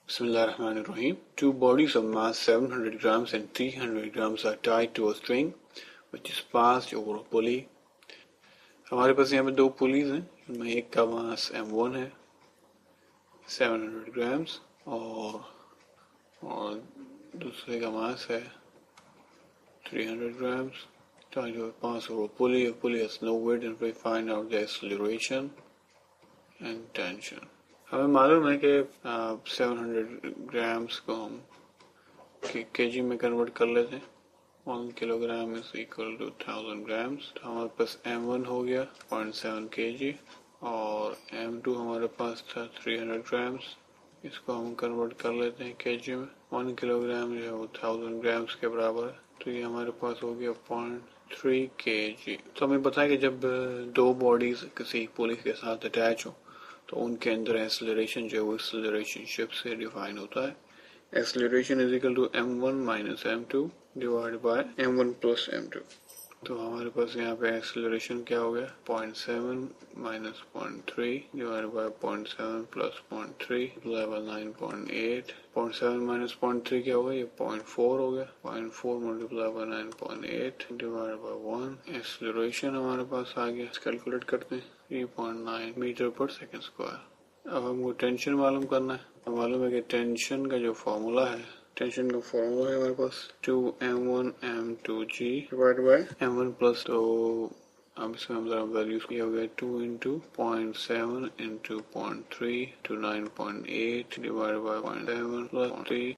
Bismillahirrahmanirrahim. Two bodies of mass 700 grams and 300 grams are tied to a string which is passed over a pulley. हमारे पास यहाँ पे दो pulleys हैं, उनमें एक का मास m1 है 700 ग्राम्स और दूसरे का मास है 300 grams. Tied to a pass over a pulley. A pulley has no weight and we find out the acceleration and tension. हमें मालूम है कि 700 ग्राम्स को हम केजी में कन्वर्ट कर लेते हैं. 1 kilogram is equal to 1000 grams. तो हमारे पास m1 हो गया 0.7 kg और m2 हमारे पास था 300 ग्राम्स. इसको हम कन्वर्ट कर लेते हैं केजी में. 1 किलोग्राम जो है वो 1000 ग्राम्स के बराबर है, तो ये हमारे पास हो गया 0.3 kg. तो हमें पता है कि जब दो बॉडीज किसी पुली के साथ अटैच हो तो उनके अंदर एक्सेलरेशन जो है वो इस रिलेशनशिप से डिफाइन होता है. Acceleration is equal to m1 minus m2 divide by m1 plus m2. तो हमारे पास यहाँ पे एक्सेलरेशन क्या हो गया 0.7 minus 0.3 divide by 0.7 plus 0.3 level 9.8. 0.7 minus 0.3 क्या हो गया, ये 0.4 हो गया. 0.4 multiply by 9.8 divide by 1. Acceleration हमारे पास आ गया, कैलकुलेट करते हैं 3.9 मीटर पर सेकेंड स्क्वायर. अब हमको टेंशन मालूम करना है. मालूम है कि टेंशन का जो फॉर्मूला है, टेंशन का फॉर्मूला है हमारे पास 2m1 m2g divide by m1 plus. तो अब इसमें हम जरा वैल्यूज किया हो गया 2 into 0.7 into 0.3 to 9.8 divide by 0.7 plus 3